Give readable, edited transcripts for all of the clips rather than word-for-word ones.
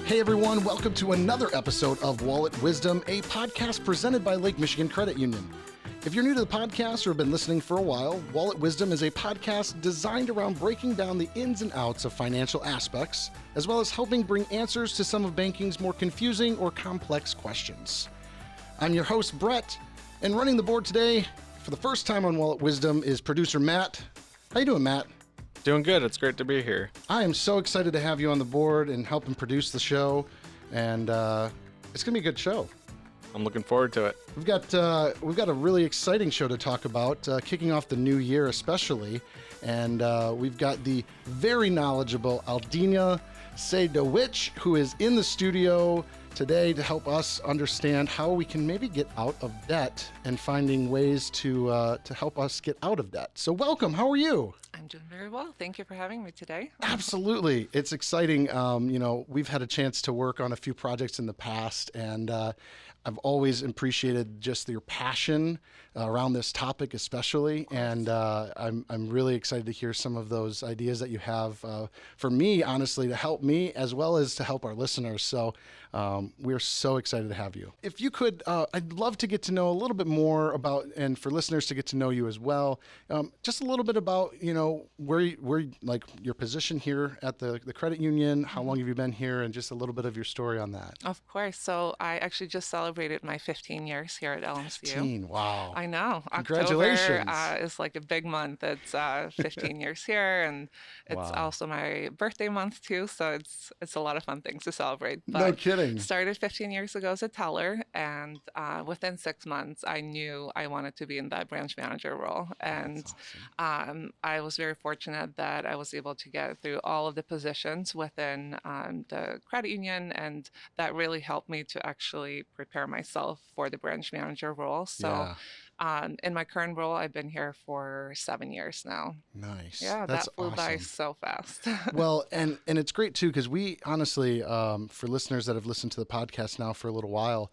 Hey everyone, welcome to another episode of Wallet Wisdom, a podcast presented by Lake Michigan Credit Union. If you're new to the podcast or have been listening for a while, Wallet Wisdom is a podcast designed around breaking down the ins and outs of financial aspects, as well as helping bring answers to some of banking's more confusing or complex questions. I'm your host, Brett, and running the board today for the first time on Wallet Wisdom is producer Matt. How you doing, Matt? Doing good. It's great to be here. I am so excited to have you on the board and helping produce the show, and it's going to be a good show. I'm looking forward to it. We've got a really exciting show to talk about, kicking off the new year especially, and we've got the very knowledgeable Aldina Sejdovic, who is in the studio today to help us understand how we can maybe get out of debt and finding ways to help us get out of debt. So welcome. How are you? I'm doing very well. Thank you for having me today. Absolutely. It's exciting. We've had a chance to work on a few projects in the past, and I've always appreciated just your passion around this topic especially, and I'm really excited to hear some of those ideas that you have for me, honestly, to help me as well as to help our listeners. So we're so excited to have you. If you could, I'd love to get to know a little bit more about, and for listeners to get to know you as well, just a little bit about, where like your position here at the credit union, how long have you been here, and just a little bit of your story on that. Of course. So I actually just celebrated my 15 years here at LMCU. 15, wow. I know. Congratulations. October is like a big month. It's 15 years here, and it's also my birthday month too. So it's a lot of fun things to celebrate. But no kidding. Started 15 years ago as a teller, and within 6 months, I knew I wanted to be in that branch manager role. And awesome. I was very fortunate that I was able to get through all of the positions within the credit union, and that really helped me to actually prepare myself for the branch manager role. So in my current role, I've been here for 7 years now. Nice. Yeah, that's that flew awesome. by so fast. Well, and it's great too, because we honestly, for listeners that have listened to the podcast now for a little while,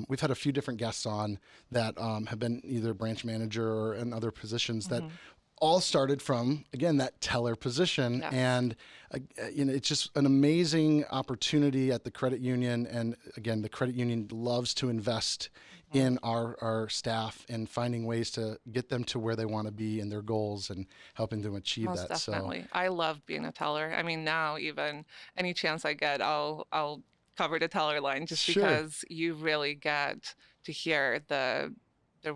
we've had a few different guests on that have been either branch manager or in other positions that all started from, again, that teller position. Yes. And, it's just an amazing opportunity at the credit union. And again, the credit union loves to invest in our staff and finding ways to get them to where they want to be in their goals and helping them achieve Most that. Definitely. So I love being a teller. I mean, now even any chance I get, I'll cover the teller line just because you really get to hear the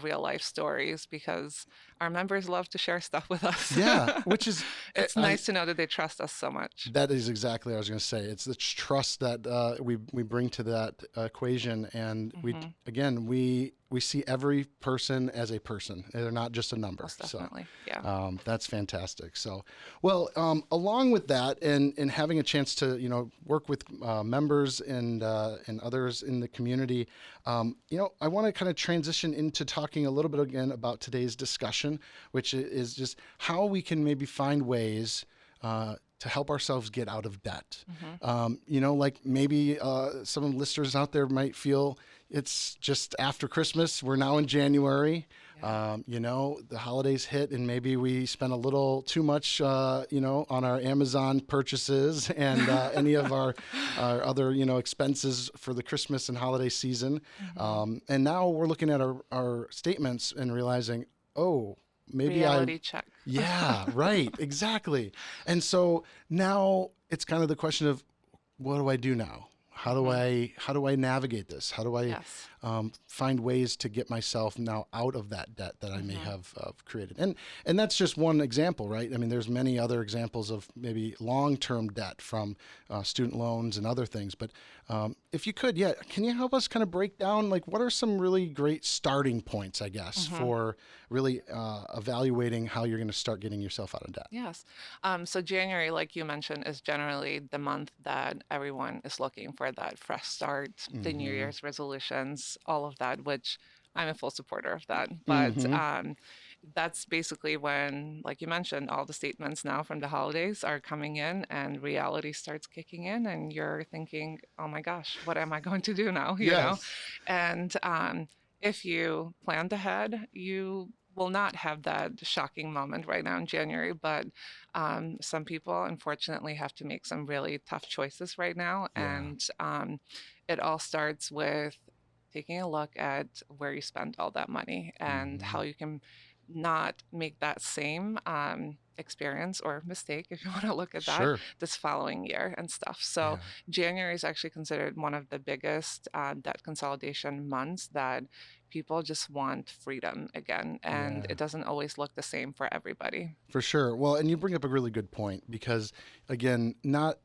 real life stories, because our members love to share stuff with us. Yeah, which is it's nice to know that they trust us so much. That is exactly what I was going to say. It's the trust that we bring to that equation, and we see every person as a person. They're not just a number. Most definitely. So, that's fantastic. So, well, along with that, and having a chance to work with members and others in the community, I want to kind of transition into talking a little bit again about today's discussion, which is just how we can maybe find ways to help ourselves get out of debt. Like maybe some of the listeners out there might feel it's just after Christmas. We're now in January. The holidays hit, and maybe we spent a little too much, on our Amazon purchases and any of our other, expenses for the Christmas and holiday season. And now we're looking at our statements and realizing, maybe reality check. Yeah, right. Exactly. And so now it's kind of the question of, what do I do now? How do I navigate this? How do I find ways to get myself now out of that debt that I may have created? And that's just one example, right? I mean, there's many other examples of maybe long-term debt from student loans and other things. But if you could, can you help us kind of break down, like, what are some really great starting points, I guess, for really evaluating how you're going to start getting yourself out of debt? Yes. So January, like you mentioned, is generally the month that everyone is looking for that fresh start, the New Year's resolutions, all of that, which I'm a full supporter of that. But that's basically when, like you mentioned, all the statements now from the holidays are coming in and reality starts kicking in, and you're thinking, oh my gosh, what am I going to do now? You know? And if you planned ahead, you will not have that shocking moment right now in January, but some people unfortunately have to make some really tough choices right now. Yeah. And it all starts with taking a look at where you spend all that money and Hmm. how you can not make that same experience or mistake, if you want to look at that, Sure. this following year and stuff. So Yeah. January is actually considered one of the biggest debt consolidation months that people just want freedom again. And Yeah. it doesn't always look the same for everybody. For sure. Well, and you bring up a really good point because, again, not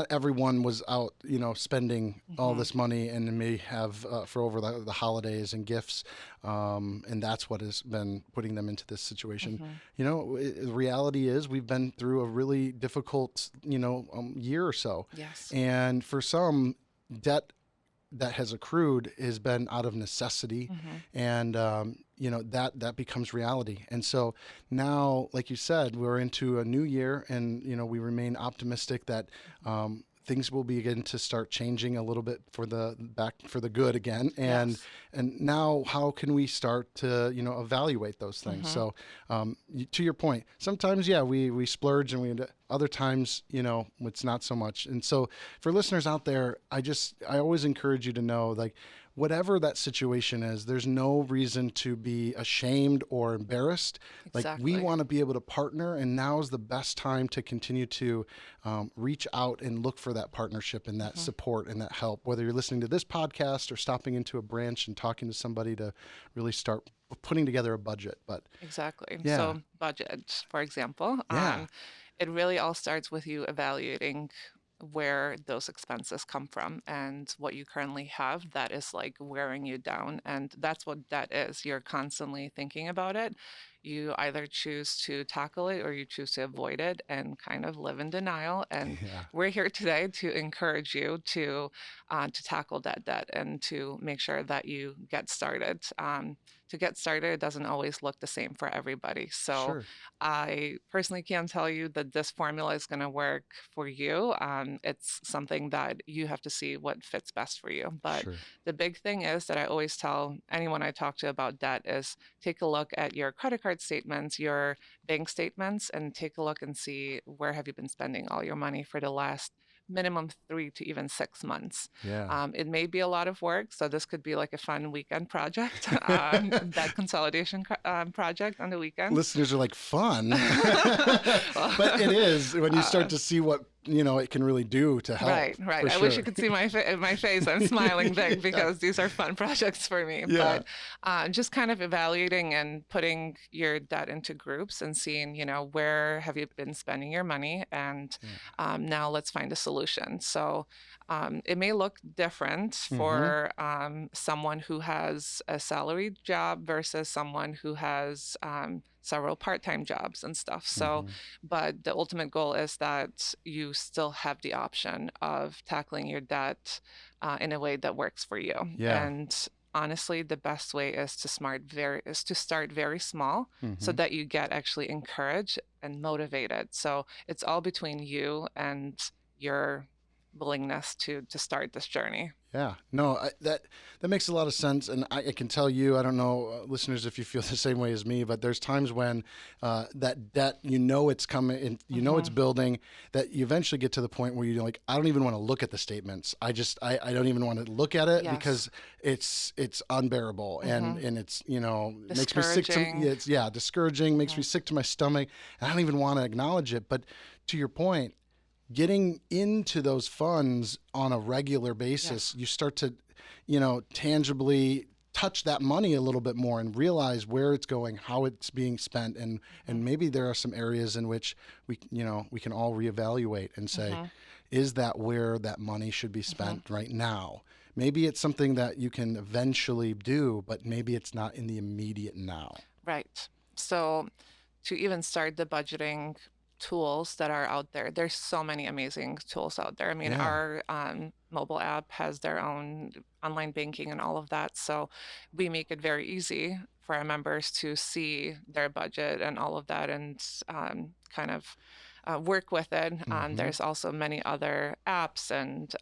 everyone was out, spending all Hmm. this money and may have for over the holidays and gifts, and that's what has been putting them into this situation. Hmm. The reality is we've been through a really difficult, year or so, Yes. and for some, debt that has accrued has been out of necessity, Hmm. and that becomes reality. And so now, like you said, we're into a new year, and we remain optimistic that things will begin to start changing a little bit for the good again. And Yes. and now, how can we start to evaluate those things? Hmm. So to your point, sometimes, yeah, we splurge, and other times, it's not so much. And so for listeners out there, I always encourage you to know, like, whatever that situation is, there's no reason to be ashamed or embarrassed. Like, we Exactly. want to be able to partner, and now is the best time to continue to reach out and look for that partnership and that Hmm. support and that help. Whether you're listening to this podcast or stopping into a branch and talking to somebody to really start putting together a budget. But Exactly. yeah, So budget, for example, yeah, it really all starts with you evaluating where those expenses come from and what you currently have that is like wearing you down. And that's what debt is. You're constantly thinking about it. You either choose to tackle it or you choose to avoid it and kind of live in denial. And yeah, we're here today to encourage you to tackle that debt and to make sure that you get started. To get started, it doesn't always look the same for everybody. So sure, I personally can't tell you that this formula is going to work for you. It's something that you have to see what fits best for you. But sure. the big thing is that I always tell anyone I talk to about debt is take a look at your credit card statements, your bank statements, and take a look and see where have you been spending all your money for the last minimum 3 to even 6 months. Yeah. It may be a lot of work, so this could be like a fun weekend project, that consolidation project on the weekend. Listeners are like, fun. But it Well, is when you start uh, to see what it can really do to help, right, right. for I wish you sure. could see my face. I'm smiling big Yeah. because these are fun projects for me. Yeah. But just kind of evaluating and putting your debt into groups and seeing, where have you been spending your money, and Yeah. now let's find a solution. So it may look different Mm-hmm. for someone who has a salaried job versus someone who has several part-time jobs and stuff. So Mm-hmm. but the ultimate goal is that you still have the option of tackling your debt in a way that works for you. Yeah. And honestly, the best way is to start very small so Mm-hmm. that you get actually encouraged and motivated. So it's all between you and your willingness to start this journey. Yeah, no, that makes a lot of sense, and I can tell you, I don't know, listeners, if you feel the same way as me, but there's times when that debt, it's coming, and it's Hmm. building, that you eventually get to the point where you're like, I don't even want to look at the statements. I don't even want to look at it Yes. because it's unbearable, and Hmm. it's makes me sick to Discouraging. it's yeah discouraging, makes me Mhm. sick to my stomach, and I don't even want to acknowledge it. But to your point, getting into those funds on a regular basis, Yes. you start to, tangibly touch that money a little bit more and realize where it's going, how it's being spent, and maybe there are some areas in which we can all reevaluate and say, Hmm. is that where that money should be Hmm. spent right now? Maybe it's something that you can eventually do, but maybe it's not in the immediate now. Right. So to even start the budgeting tools that are out there, there's so many amazing tools out there. I mean, Yeah. our mobile app has their own online banking and all of that. So we make it very easy for our members to see their budget and all of that and kind of work with it. Mm-hmm. There's also many other apps and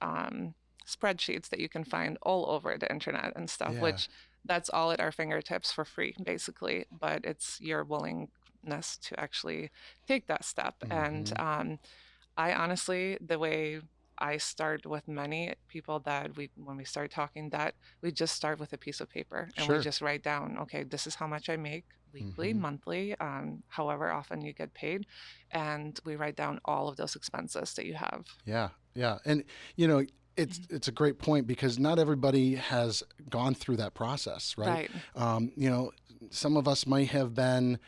spreadsheets that you can find all over the internet and stuff, Yeah. which that's all at our fingertips for free, basically. But it's your willingness to actually take that step. And Hmm. I honestly, the way I start with many people that when we start talking, that we just start with a piece of paper and we Sure. just write down, okay, this is how much I make weekly, Hmm. monthly, however often you get paid. And we write down all of those expenses that you have. Yeah, yeah, and you know, Mhm. it's a great point because not everybody has gone through that process, right? Right. You know, some of us might have been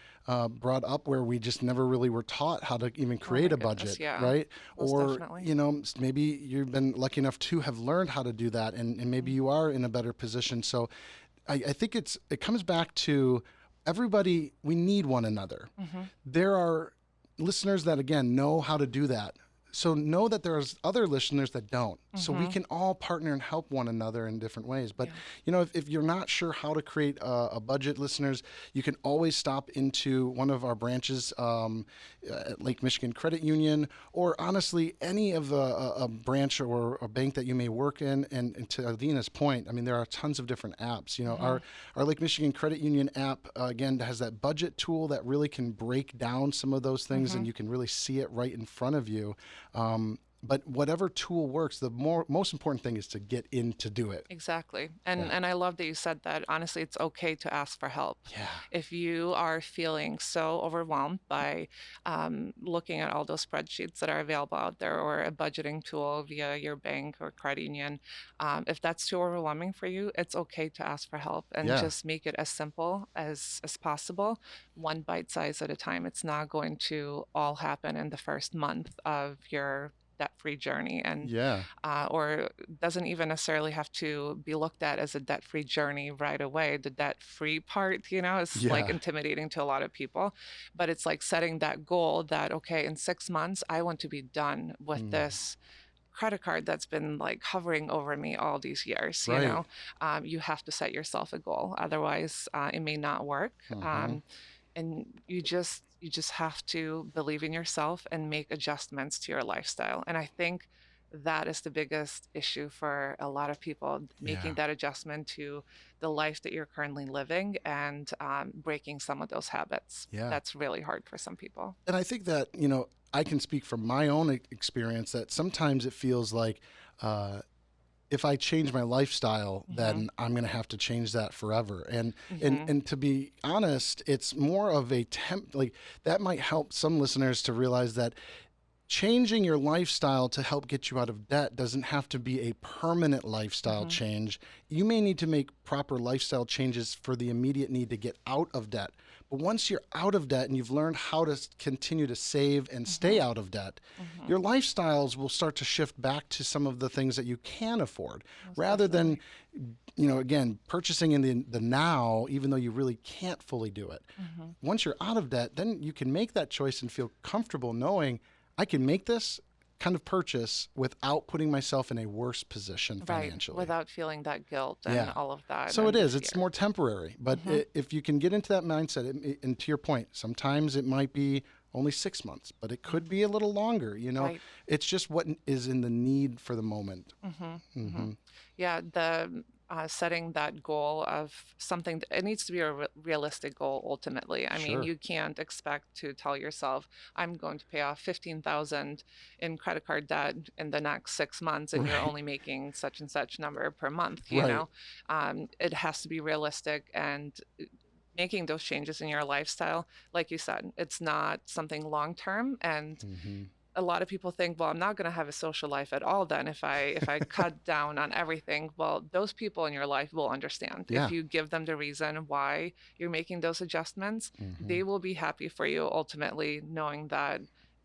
brought up where we just never really were taught how to even Oh my create a goodness. budget, Yeah, right? most Or definitely. you know, maybe you've been lucky enough to have learned how to do that, and maybe Mhm. you are in a better position. So I think it comes back to everybody. We need one another. Mhm. There are listeners that again know how to do that. So know that there's other listeners that don't. So we Mhm. can all partner and help one another in different ways. But Yeah. you know, if you're not sure how to create a budget, listeners, you can always stop into one of our branches at Lake Michigan Credit Union, or honestly any of a branch or a bank that you may work in. And to Aldina's point, I mean, there are tons of different apps. You know, Mhm. our Lake Michigan Credit Union app again has that budget tool that really can break down some of those things, and Mhm. you can really see it right in front of you. But whatever tool works, the most important thing is to get in to do it. Exactly. Yeah. And I love that you said that. Honestly, it's okay to ask for help. Yeah. If you are feeling so overwhelmed by looking at all those spreadsheets that are available out there, or a budgeting tool via your bank or credit union, if that's too overwhelming for you, it's okay to ask for help and Yeah. just make it as simple as possible, one bite size at a time. It's not going to all happen in the first month of your debt-free journey, and Yeah. or doesn't even necessarily have to be looked at as a debt-free journey right away. The debt-free part, is like Yeah. intimidating to a lot of people, but it's like setting that goal that, okay, in 6 months, I want to be done with Mm. this credit card that's been like hovering over me all these years. Right. You have to set yourself a goal. Otherwise, it may not work. Uh-huh. And you just have to believe in yourself and make adjustments to your lifestyle. And I think that is the biggest issue for a lot of people, making Yeah. that adjustment to the life that you're currently living, and breaking some of those habits. Yeah. That's really hard for some people. And I think that, you know, I can speak from my own experience that sometimes it feels like uh, if I change my lifestyle, Hmm. then I'm going to have to change that forever. Hmm. And to be honest, it's more of a like that might help some listeners to realize that changing your lifestyle to help get you out of debt doesn't have to be a permanent lifestyle Hmm. change. You may need to make proper lifestyle changes for the immediate need to get out of debt. But once you're out of debt and you've learned how to continue to save and stay Hmm. out of debt, Hmm. your lifestyles will start to shift back to some of the things that you can afford Most rather than, definitely. you know, again, purchasing in the now, even though you really can't fully do it. Hmm. Once you're out of debt, then you can make that choice and feel comfortable knowing I can make this kind of purchase without putting myself in a worse position Right. financially. Without feeling that guilt and Yeah. all of that So it and the is. It's fear. more temporary. But Hmm. if you can get into that mindset, and to your point, sometimes it might be only 6 months, but it could be a little longer. You know, Right. it's just what is in the need for the moment. Hmm. Hmm. Hmm. Yeah, the setting that goal of something, it needs to be a realistic goal ultimately. I mean, Sure. you can't expect to tell yourself, I'm going to pay off 15,000 in credit card debt in the next 6 months, and you're Right. only making such and such number per month, Right. It has to be realistic, and making those changes in your lifestyle, like you said, it's not something long term. And Hmm. a lot of people think, well, I'm not going to have a social life at all then if I cut down on everything. Well, those people in your life will understand. If Yeah. you give them the reason why you're making those adjustments, Hmm. they will be happy for you ultimately, knowing that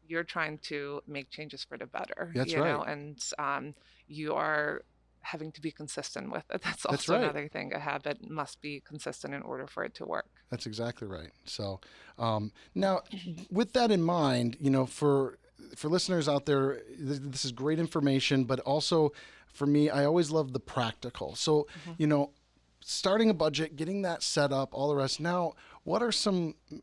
you're trying to make changes for the better, That's right. and you are having to be consistent with it. That's That's also right. another thing. A habit must be consistent in order for it to work. That's exactly right. So now, with that in mind, you know, for listeners out there, this is great information, but also for me, I always love the practical. So, Mhm. you know, starting a budget, getting that set up, all the rest. Now, what are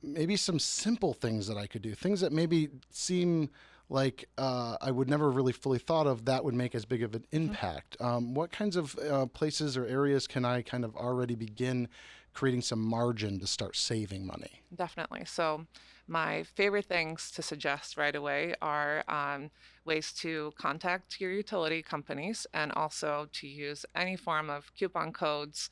maybe some simple things that I could do? Things that maybe seem like I would never really fully thought of that would make as big of an impact. What kinds of places or areas can I kind of already begin creating some margin to start saving money? Definitely. So, my favorite things to suggest right away are ways to contact your utility companies and also to use any form of coupon codes,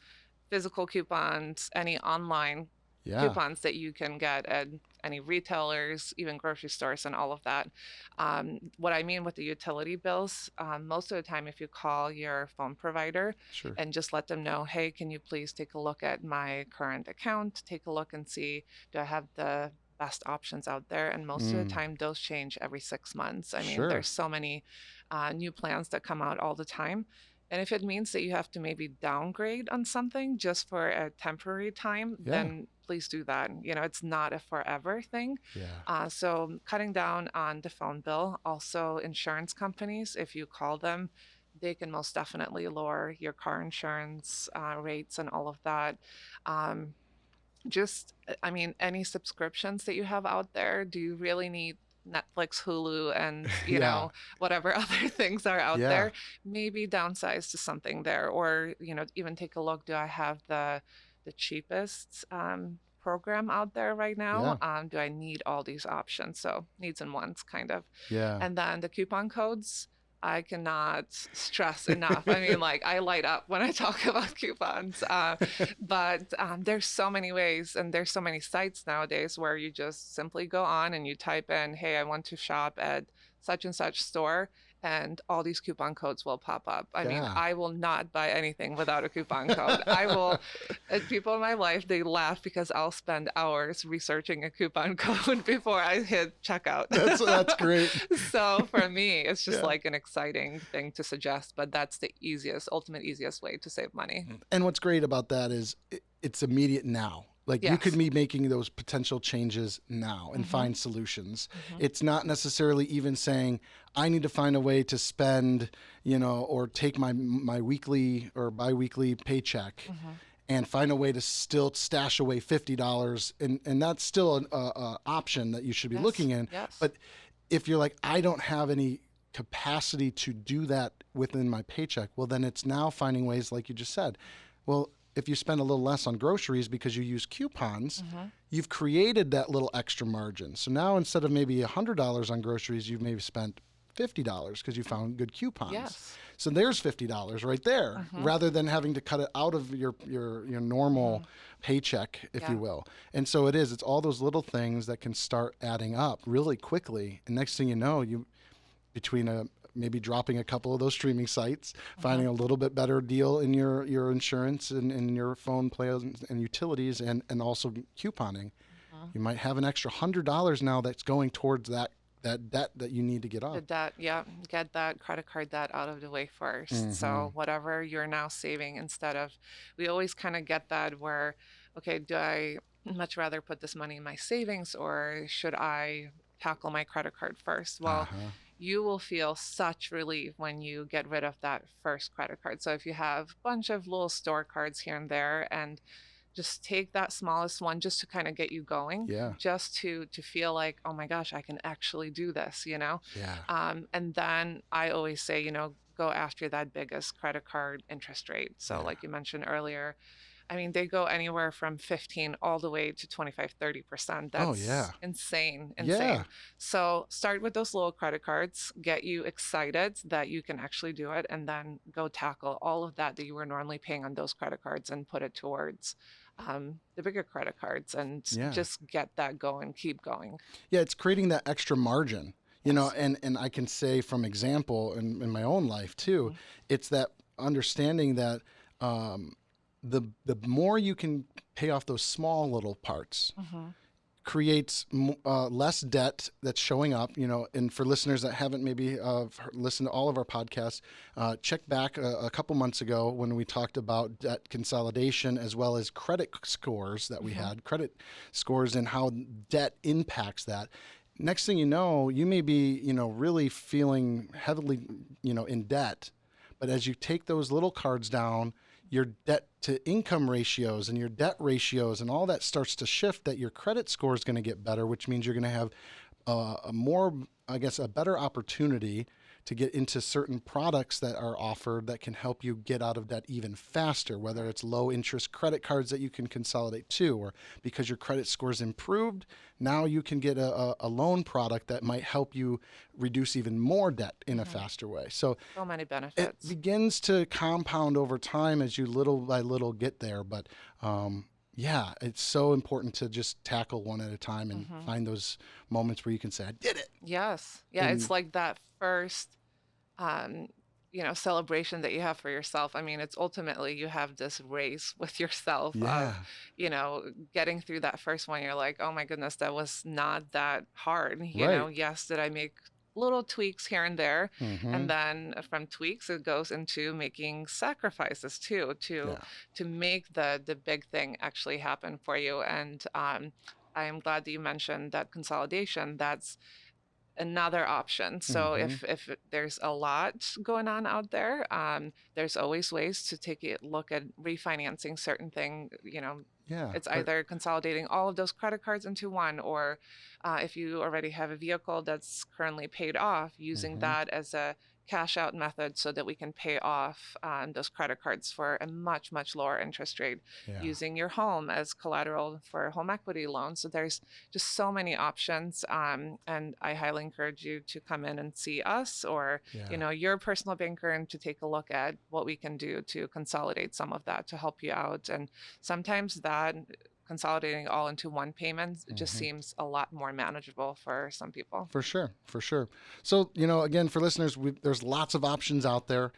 physical coupons, any online Yeah, coupons that you can get at any retailers, even grocery stores, and all of that. What I mean with the utility bills, most of the time, if you call your phone provider sure. and just let them know, hey, can you please take a look at my current account? Take a look and see, do I have the best options out there? And most of the Mm, time, those change every 6 months. I mean, sure. there's so many new plans that come out all the time. And if it means that you have to maybe downgrade on something just for a temporary time, Yeah, then please do that. It's not a forever thing. yeah, So cutting down on the phone bill, also insurance companies, if you call them, they can most definitely lower your car insurance rates and all of that. Um, I mean, any subscriptions that you have out there, do you really need Netflix, Hulu, and, yeah, whatever other things are out yeah, there? Maybe downsize to something there, or, even take a look. Do I have the cheapest program out there right now? yeah, Do I need all these options? So needs and wants, kind of. yeah. And then the coupon codes, I cannot stress enough. I mean, like, I light up when I talk about coupons. But there's so many ways and there's so many sites nowadays where you just simply go on and you type in, hey, I want to shop at such and such store, and all these coupon codes will pop up. I mean, Yeah. I will not buy anything without a coupon code. I will, people in my life, they laugh because I'll spend hours researching a coupon code before I hit checkout. That's great. So for me, it's just Yeah. like an exciting thing to suggest, but that's the ultimate easiest way to save money. And what's great about that is it's immediate now. Like you could Yes. be making those potential changes now and Hmm. find solutions. Hmm. It's not necessarily even saying I need to find a way to spend, or take my weekly or biweekly paycheck Hmm. and find a way to still stash away $50, and that's still an option that you should be Yes. looking in. Yes. But if you're like, I don't have any capacity to do that within my paycheck, well, then it's now finding ways, like you just said. Well, if you spend a little less on groceries because you use coupons, Hmm. you've created that little extra margin. So now instead of maybe $100 on groceries, you've maybe spent $50 because you found good coupons. Yes. So there's $50 right there, Hmm. rather than having to cut it out of your normal paycheck, if you Yeah. will. And so it's all those little things that can start adding up really quickly. And next thing you know, between maybe dropping a couple of those streaming sites, finding a little bit better deal in your insurance and in your phone plans and utilities, and also couponing, Mhm. you might have an extra $100 now that's going towards that debt that you need to get The off. debt, yeah, get that credit card debt out of the way first. Hmm. So whatever you're now saving, instead of, we always kind of get that where, okay, do I much rather put this money in my savings or should I tackle my credit card first? Well, Uh-huh. you will feel such relief when you get rid of that first credit card. So if you have a bunch of little store cards here and there, and just take that smallest one just to kind of get you going, Yeah. just to feel like, oh my gosh, I can actually do this. Yeah. And then I always say, go after that biggest credit card interest rate. So Yeah. like you mentioned earlier, I mean, they go anywhere from 15 all the way to 25, 30%. Oh That's yeah. insane, Yeah. insane. So start with those little credit cards, get you excited that you can actually do it, and then go tackle all of that you were normally paying on those credit cards and put it towards the bigger credit cards, and Yeah. just get that going, keep going. Yeah, it's creating that extra margin, Yes. and I can say from example in my own life too, it's that understanding that the more you can pay off those small little parts Mm-hmm. creates less debt that's showing up, and for listeners that haven't maybe listened to all of our podcasts, check back a couple months ago when we talked about debt consolidation as well as credit scores that we had, credit scores and how debt impacts that. Next thing you know, you may be, really feeling heavily, in debt. But as you take those little cards down, your debt to income ratios and your debt ratios and all that starts to shift, that your credit score is going to get better, which means you're going to have a more, I guess, a better opportunity to get into certain products that are offered that can help you get out of debt even faster, whether it's low interest credit cards that you can consolidate to, or because your credit score's improved, now you can get a loan product that might help you reduce even more debt in a faster way. So many it benefits. begins to compound over time as you little by little get there. But yeah, it's so important to just tackle one at a time and find those moments where you can say, I did it. Yes. Yeah, And it's like that first celebration that you have for yourself. I mean, it's ultimately you have this race with yourself yeah, of, getting through that first one. You're like, oh my goodness, that was not that hard. right. Yes, did I make little tweaks here and there? Mm-hmm. And then from tweaks, it goes into making sacrifices too, Yeah. to make the big thing actually happen for you. And I am glad that you mentioned that consolidation. That's another option. So Mm-hmm. if there's a lot going on out there, there's always ways to take a look at refinancing certain thing. Yeah. It's But either consolidating all of those credit cards into one, or if you already have a vehicle that's currently paid off, using mm-hmm. that as a cash out method so that we can pay off those credit cards for a much, much lower interest rate, Yeah. using your home as collateral for home equity loans. So there's just so many options. And I highly encourage you to come in and see us, or, Yeah. your personal banker, and to take a look at what we can do to consolidate some of that to help you out. And sometimes that consolidating all into one payment just Mm-hmm. seems a lot more manageable for some people. For sure, for sure. So, again, for listeners, there's lots of options out there.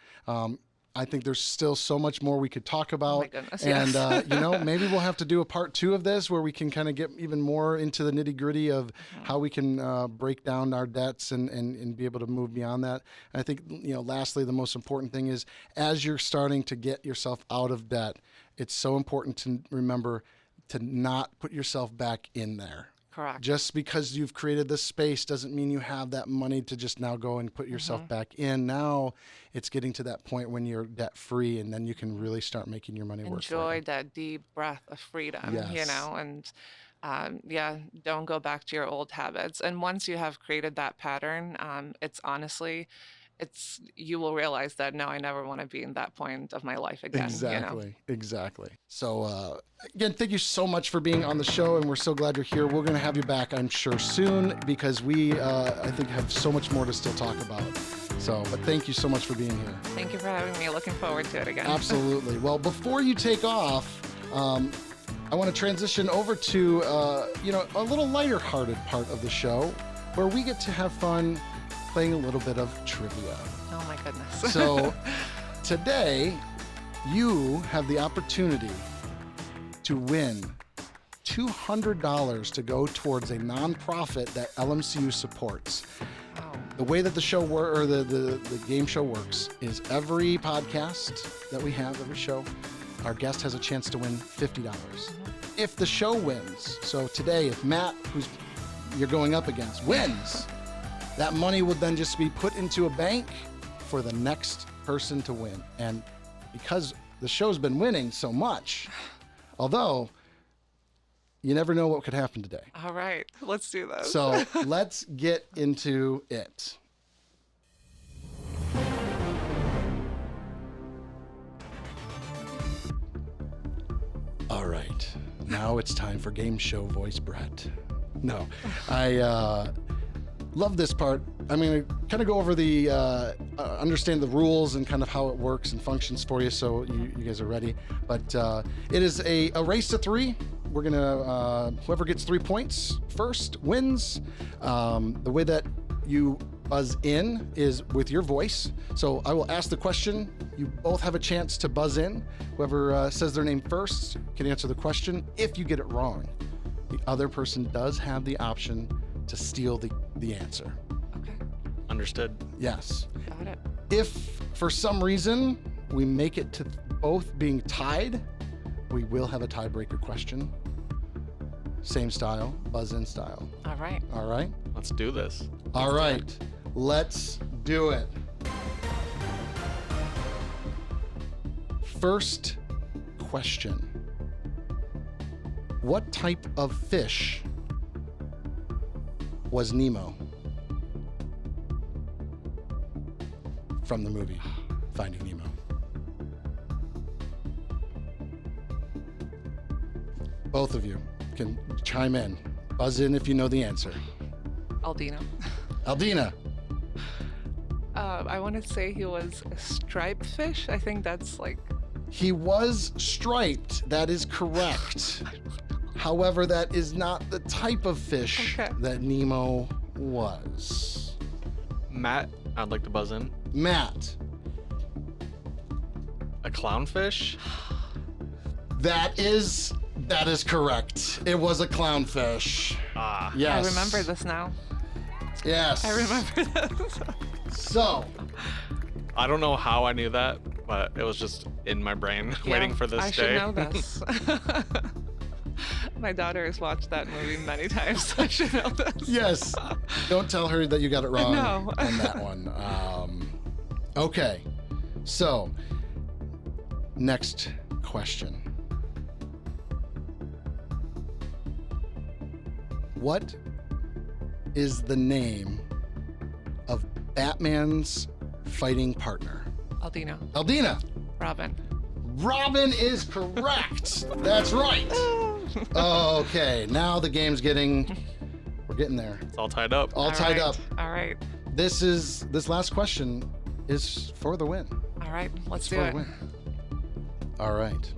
I think there's still so much more we could talk Oh my about. goodness, And, yes. maybe we'll have to do a part 2 of this where we can kind of get even more into the nitty gritty of how we can break down our debts and be able to move beyond that. And I think, lastly, the most important thing is as you're starting to get yourself out of debt, it's so important to remember to not put yourself back in there. Correct. Just because you've created this space doesn't mean you have that money to just now go and put yourself back in. Now it's getting to that point when you're debt free, and then you can really start making your money work for Enjoy you. that deep breath of freedom, Yes. and don't go back to your old habits. And once you have created that pattern, it's honestly, you will realize that no, I never want to be in that point of my life again. Exactly. So again, thank you so much for being on the show, and we're so glad you're here. We're going to have you back, I'm sure, soon, because we, I think, have so much more to still talk about. So, but thank you so much for being here. Thank you for having me. Looking forward to it again. Absolutely. Well, before you take off, I want to transition over to, a little lighter-hearted part of the show where we get to have fun playing a little bit of trivia. Oh my goodness. So today, you have the opportunity to win $200 to go towards a nonprofit that LMCU supports. Wow. The way that the show or the game show works is every podcast that we have, every show, our guest has a chance to win $50. If the show wins, so today, if Matt, who's you're going up against, wins, that money will then just be put into a bank for the next person to win. And because the show's been winning so much, although you never know what could happen today. All right, let's do this. So let's get into it. All right, now it's time for game show voice Brett. No, I love this part. I'm going to kind of go over the, understand the rules and kind of how it works and functions for you, so you guys are ready. But it is a race to 3. We're going to, whoever gets 3 points first wins. The way that you buzz in is with your voice. So I will ask the question. You both have a chance to buzz in. Whoever says their name first can answer the question. If you get it wrong, the other person does have the option to steal the answer. Okay, Understood. Yes. got it. If for some reason we make it to both being tied, we will have a tiebreaker question. Same style, buzz-in style. All right. All right? Let's do this. All right. Let's do it. First question. What type of fish was Nemo from the movie Finding Nemo? Both of you can chime in. Buzz in if you know the answer. Aldina. Aldina. I want to say he was a striped fish. I think that's like. He was striped. That is correct. However, that is not the type of fish that Nemo was. Matt, I'd like to buzz in. Matt. A clownfish? That is correct. It was a clownfish. Ah. Yes. I remember this now. Yes. I remember this. So. I don't know how I knew that, but it was just in my brain waiting for this I day. should know this. My daughter has watched that movie many times, so I should know this. Yes. Don't tell her that you got it wrong No. on that one. Okay. So, next question. What is the name of Batman's fighting partner? Aldina. Aldina. Robin. Robin is correct. That's right. Okay, now the game's we're getting there. It's all tied up. All tied up. All right. This last question is for the win. All right. Let's It's do for it. the win. All right.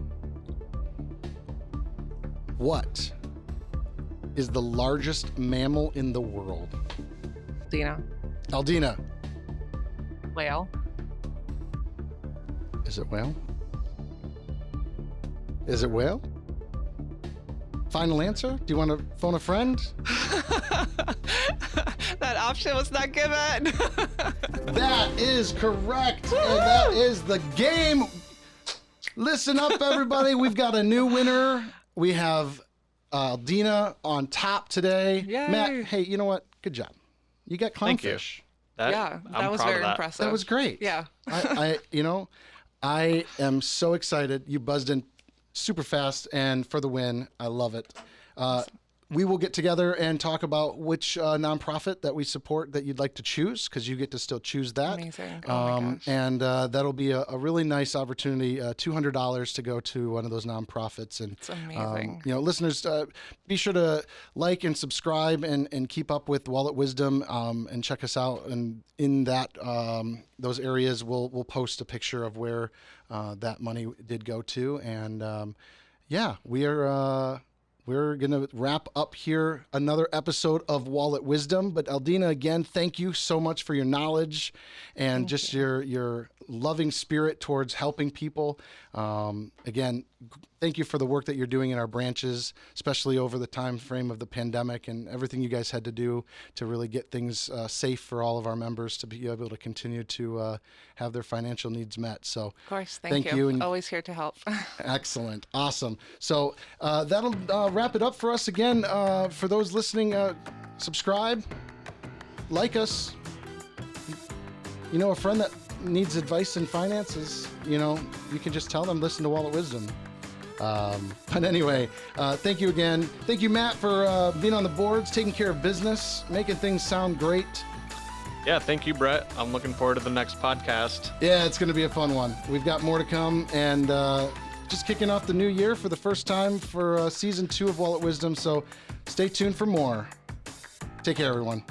What is the largest mammal in the world? Aldina. Aldina. Whale. Is it whale? Is it whale? Final answer? Do you want to phone a friend? That option was not given. That is correct. And that is the game. Listen up, everybody. We've got a new winner. We have Aldina on top today. Yay. Matt, hey, you know what? Good job. You got Thank you. clownfish. Yeah, that I'm was proud of very that. impressive. That was great. Yeah. I am so excited. You buzzed in super fast and for the win. I love it. We will get together and talk about which nonprofit that we support that you'd like to choose, because you get to still choose that. Amazing. Oh my gosh. And that'll be a really nice opportunity, $200 to go to one of those nonprofits. And It's amazing. listeners, be sure to like and subscribe and keep up with Wallet Wisdom and check us out. And in that those areas, we'll post a picture of where that money did go to. And we're going to wrap up here another episode of Wallet Wisdom. But Aldina, again, thank you so much for your knowledge and your loving spirit towards helping people. Again, thank you for the work that you're doing in our branches, especially over the time frame of the pandemic and everything you guys had to do to really get things safe for all of our members to be able to continue to have their financial needs met. So, Of course. thank Thank you. you. And Always here to help. excellent. Awesome. So that'll wrap it up for us. Again, for those listening, subscribe, like us. You know, a friend that needs advice in finances, you can just tell them, listen to Wallet Wisdom. But anyway, thank you again. Thank you, Matt, for being on the boards, taking care of business, making things sound great. Yeah, thank you, Brett. I'm looking forward to the next podcast. Yeah, it's going to be a fun one. We've got more to come, and just kicking off the new year for the first time for season 2 of Wallet Wisdom. So stay tuned for more. Take care, everyone.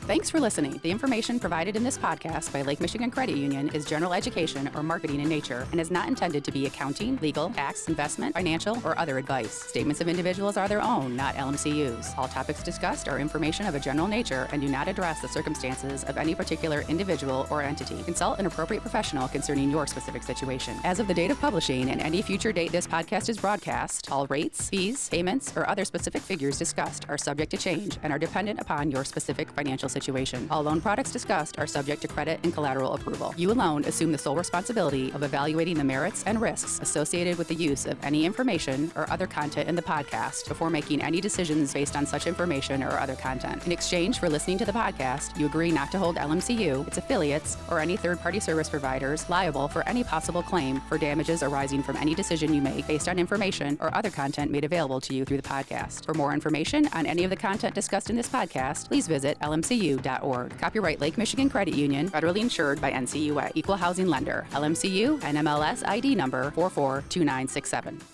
Thanks for listening. The information provided in this podcast by Lake Michigan Credit Union is general education or marketing in nature and is not intended to be accounting, legal, tax, investment, financial, or other advice. Statements of individuals are their own, not LMCU's. All topics discussed are information of a general nature and do not address the circumstances of any particular individual or entity. Consult an appropriate professional concerning your specific situation. As of the date of publishing and any future date this podcast is broadcast, all rates, fees, payments, or other specific figures discussed are subject to change and are dependent upon your specific financial situation. All loan products discussed are subject to credit and collateral approval. You alone assume the sole responsibility of evaluating the merits and risks associated with the use of any information or other content in the podcast before making any decisions based on such information or other content. In exchange for listening to the podcast, you agree not to hold LMCU, its affiliates, or any third-party service providers liable for any possible claim for damages arising from any decision you make based on information or other content made available to you through the podcast. For more information on any of the content discussed in this podcast, please visit lmcu.org. Copyright Lake Michigan Credit Union, federally insured by NCUA, Equal Housing Lender, LMCU, NMLS ID number 442967.